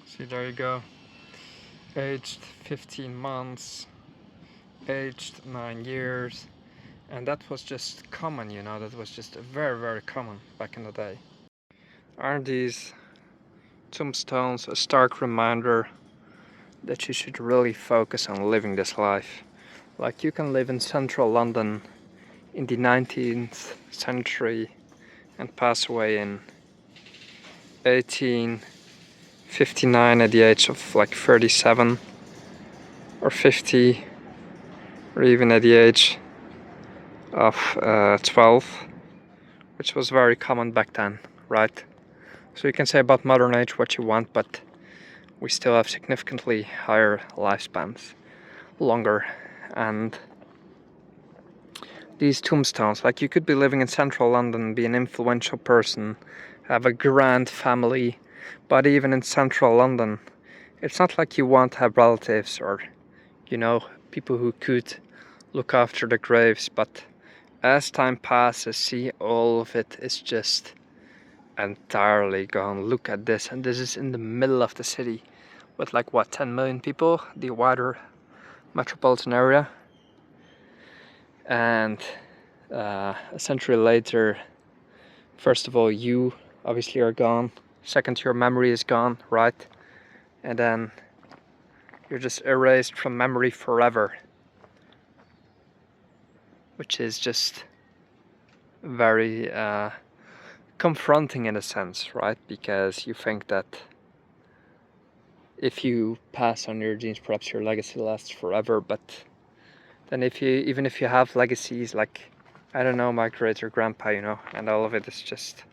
See, there you go. Aged 15 months, aged 9 years, and that was just common, you know, that was just very, very common back in the day. Aren't these tombstones a stark reminder that you should really focus on living this life? Like, you can live in central London in the 19th century and pass away in 1859 at the age of like 37 or 50, or even at the age of 12, which was very common back then, right? So you can say about modern age what you want, but we still have significantly higher lifespans, longer. And these tombstones, like, you could be living in central London, be an influential person, have a grand family, but even in central London, it's not like you won't have relatives or, you know, people who could look after the graves. But as time passes, see, all of it is just entirely gone. Look at this, and this is in the middle of the city with like, what, 10 million people, the wider metropolitan area. And a century later, first of all, you obviously are gone. Second, your memory is gone, right? And then you're just erased from memory forever, which is just very confronting in a sense, right? Because you think that if you pass on your genes, perhaps your legacy lasts forever. But then even if you have legacies, like, I don't know, my great or grandpa, you know, and all of it is just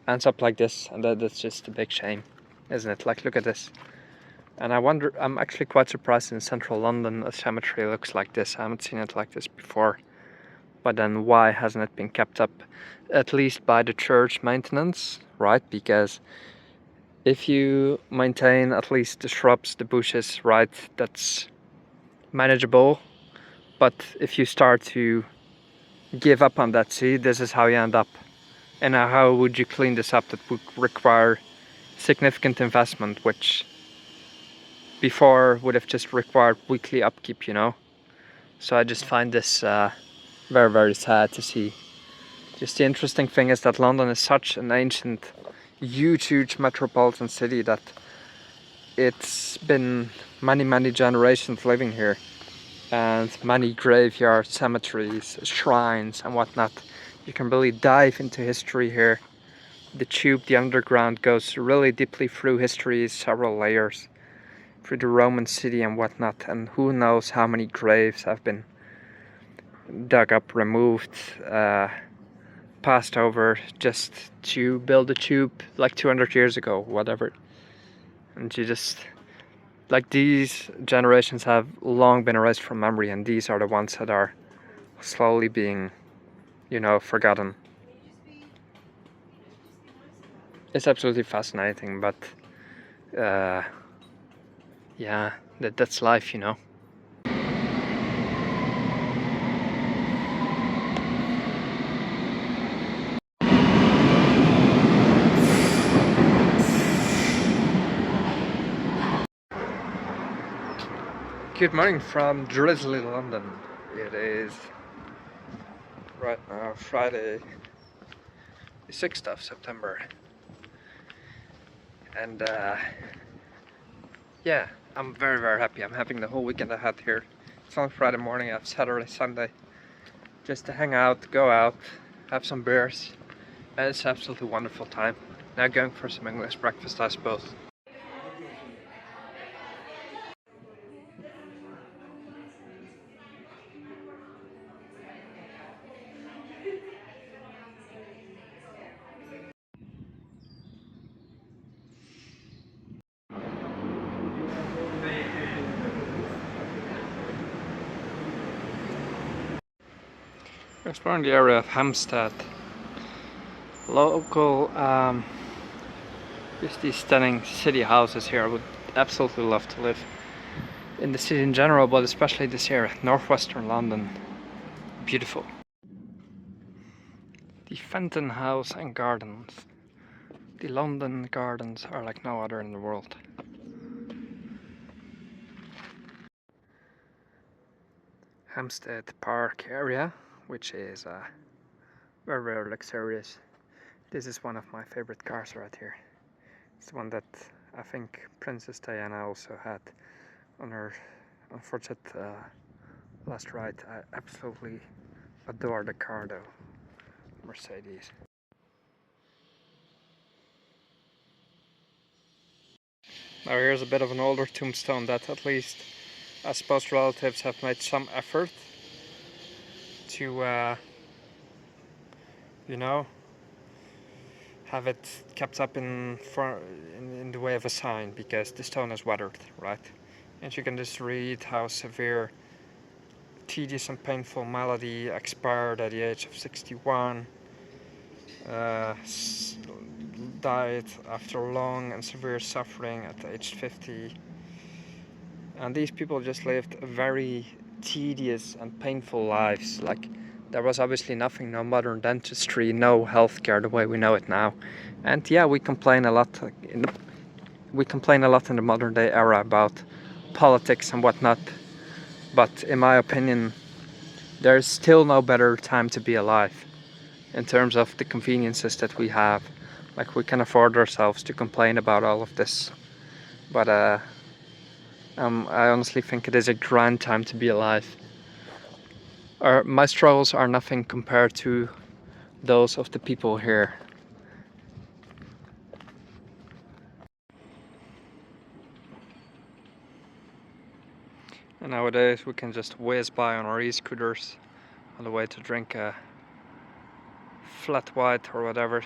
ends up like this, and that's just a big shame, isn't it? Like, look at this. And I wonder, I'm actually quite surprised in central London a cemetery looks like this. I haven't seen it like this before. But then why hasn't it been kept up, at least by the church maintenance, right? Because if you maintain at least the shrubs, the bushes, right, that's manageable. But if you start to give up on that, see, this is how you end up. And now how would you clean this up? That would require significant investment, which before would have just required weekly upkeep, you know? So I just find this very, very sad to see. Just the interesting thing is that London is such an ancient, huge metropolitan city that it's been many, many generations living here. And many graveyards, cemeteries, shrines and whatnot. You can really dive into history here. The tube, the underground, goes really deeply through history, several layers, through the Roman city and whatnot. And who knows how many graves have been dug up, removed, passed over just to build a tube like 200 years ago, whatever. And you just, like, these generations have long been erased from memory, and these are the ones that are slowly being, you know, forgotten. It's absolutely fascinating, but yeah, that's life, you know. Good morning from drizzly London. It is right now Friday, the 6th of September. And yeah, I'm very, very happy. I'm having the whole weekend ahead here. It's on Friday morning, I have Saturday, Sunday, just to hang out, go out, have some beers, and it's an absolutely wonderful time. Now going for some English breakfast, I suppose. We're exploring the area of Hampstead. Local, just these stunning city houses here. I would absolutely love to live in the city in general, but especially this area, northwestern London. Beautiful. The Fenton House and Gardens. The London gardens are like no other in the world. Hampstead Park area, which is very, very luxurious. This is one of my favorite cars right here. It's the one that I think Princess Diana also had on her unfortunate last ride. I absolutely adore the car though, Mercedes. Now here's a bit of an older tombstone that at least I suppose relatives have made some effort to you know, have it kept up in the way of a sign, because the stone is weathered, right? And you can just read how severe, tedious and painful malady expired at the age of 61. Died after long and severe suffering at age 50. And these people just lived very tedious and painful lives. Like, there was obviously nothing, no modern dentistry, no healthcare the way we know it now. And yeah, we complain a lot in the modern day era about politics and whatnot. But in my opinion, there's still no better time to be alive in terms of the conveniences that we have. Like, we can afford ourselves to complain about all of this. But I honestly think it is a grand time to be alive. My struggles are nothing compared to those of the people here. And nowadays we can just whiz by on our e-scooters on the way to drink a flat white or whatever.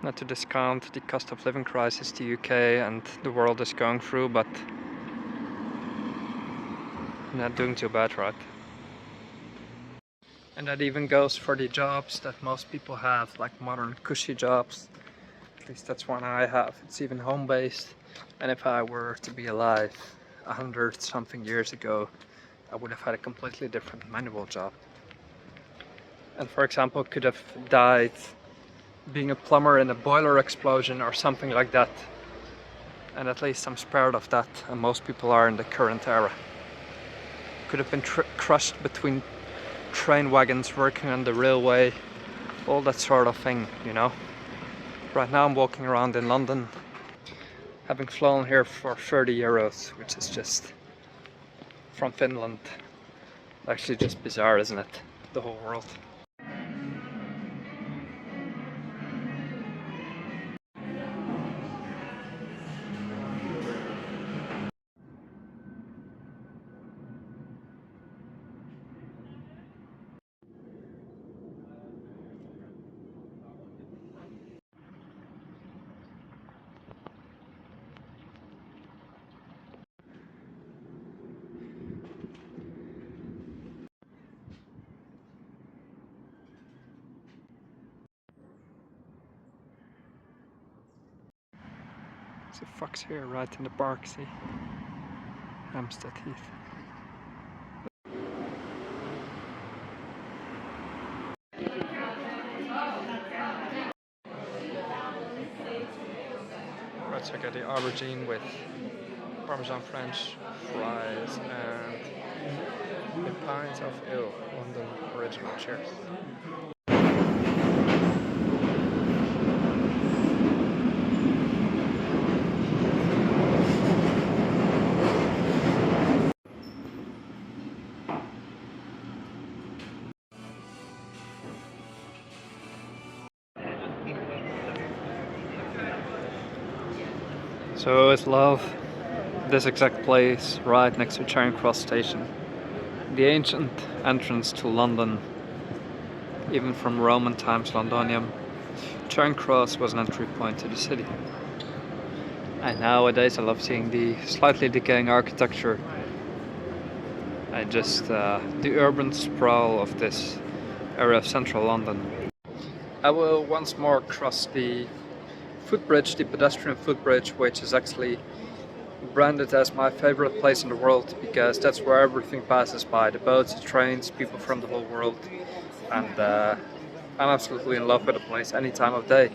Not to discount the cost of living crisis the UK and the world is going through, but not doing too bad, right? And that even goes for the jobs that most people have, like modern cushy jobs. At least that's one I have. It's even home-based. And if I were to be alive 100-something years ago, I would have had a completely different manual job. And for example, could have died being a plumber in a boiler explosion or something like that. And at least I'm spared of that, and most people are in the current era. Could have been crushed between train wagons, working on the railway, all that sort of thing, you know. Right now I'm walking around in London, having flown here for 30 euros, which is just from Finland. Actually just bizarre, isn't it? The whole world. There's a fox here right in the park, see? Hampstead Heath. Let's check out the aubergine with Parmesan French fries and the pints of ale, London original. Cheers. So I always love this exact place right next to Charing Cross station. The ancient entrance to London, even from Roman times, Londonium. Charing Cross was an entry point to the city. And nowadays I love seeing the slightly decaying architecture and just the urban sprawl of this area of central London. I will once more cross the footbridge, the pedestrian footbridge, which is actually branded as my favorite place in the world, because that's where everything passes by, the boats, the trains, people from the whole world, and I'm absolutely in love with the place any time of day.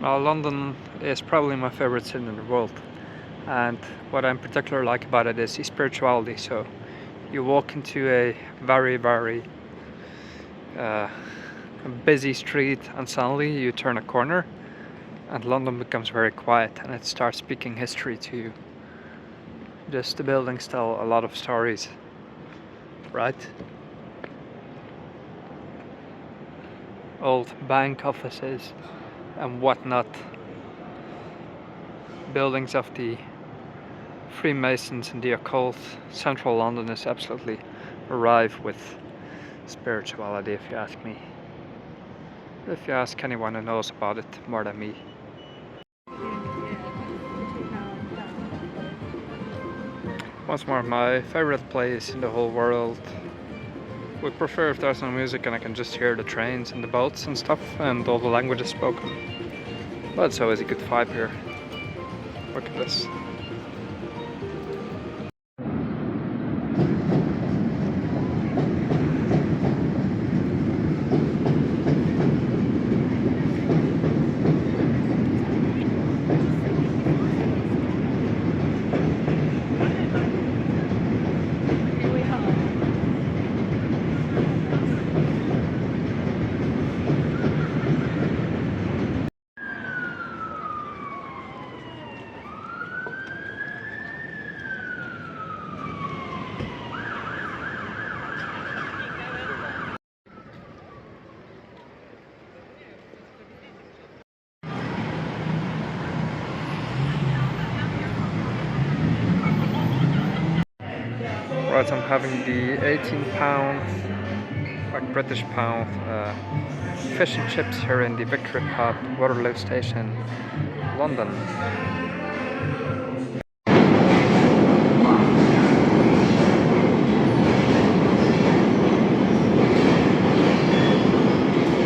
London is probably my favorite city in the world, and what I particularly like about it is the spirituality. So you walk into a very uh, busy street, and suddenly you turn a corner and London becomes very quiet and it starts speaking history to you. Just the buildings tell a lot of stories, right? Old bank offices and whatnot, buildings of the Freemasons and the occult. Central London is absolutely alive with spirituality, if you ask me. If you ask anyone who knows about it more than me. Once more, my favorite place in the whole world. Would prefer if there's no music and I can just hear the trains and the boats and stuff and all the languages spoken. But it's always a good vibe here. Look at this. Right, I'm having the £18, like British pound, fish and chips here in the Victory Pub, Waterloo Station, London.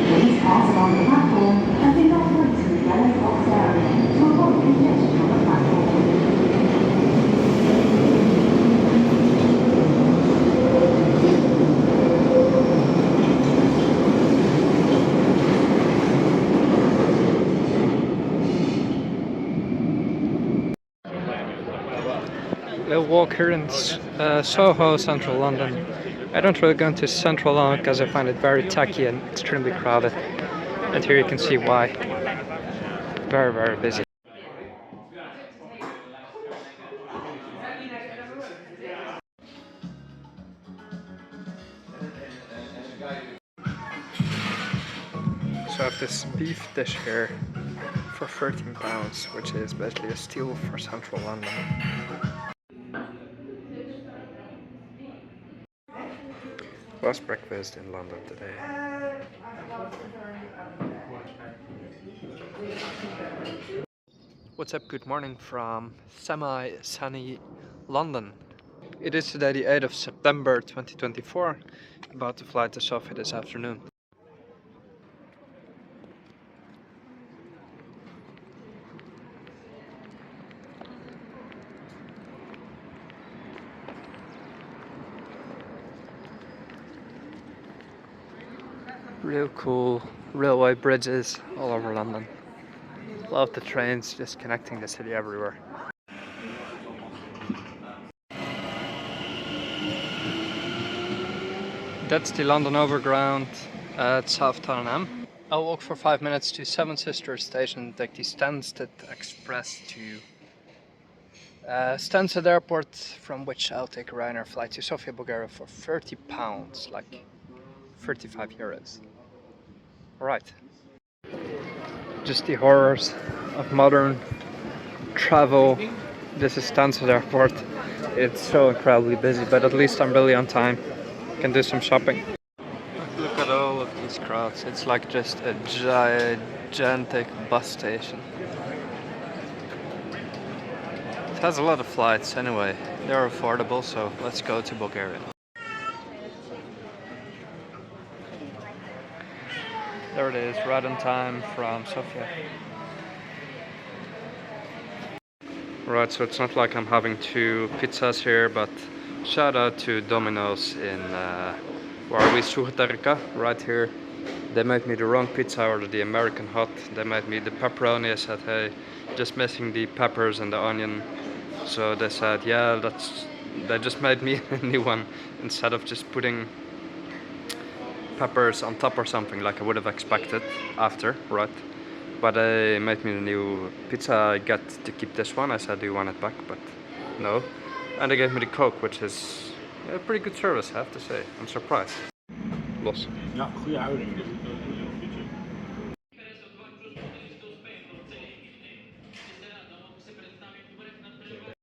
Please pass along the platform and do not wait in the yellow box area to avoid congestion on the platform. Little walk here in Soho, central London. I don't really go into central London because I find it very tacky and extremely crowded. And here you can see why. Very busy. So I have this beef dish here for £13, which is basically a steal for central London. Last breakfast in London today. What's up? Good morning from semi-sunny London. It is today the 8th of September 2024. About to fly to Sofia this afternoon. Real cool railway bridges all over London. Love the trains just connecting the city everywhere. That's the London Overground at South Tottenham. I'll walk for 5 minutes to Seven Sisters Station and take the Stansted Express to Stansted Airport, from which I'll take a Ryanair flight to Sofia, Bulgaria for £30, like 35 euros. Alright. Just the horrors of modern travel. This is Stansted Airport. It's so incredibly busy, but at least I'm really on time. Can do some shopping. Look at all of these crowds. It's like just a gigantic bus station. It has a lot of flights anyway. They're affordable, so let's go to Bulgaria. There it is, right on time from Sofia. Right, so it's not like I'm having two pizzas here, but shout out to Domino's in where are we? Suhatarka, right here They made me the wrong pizza, or the American hot. They made me the pepperoni. I said, hey, just missing the peppers and the onion. So they said, yeah, they just made me a new one instead of just putting peppers on top or something like I would have expected after, right? But they made me the new pizza. I got to keep this one. I said, do you want it back? But no. And they gave me the Coke, which is a pretty good service, I have to say. I'm surprised. Los. Ja, goede uitdaging.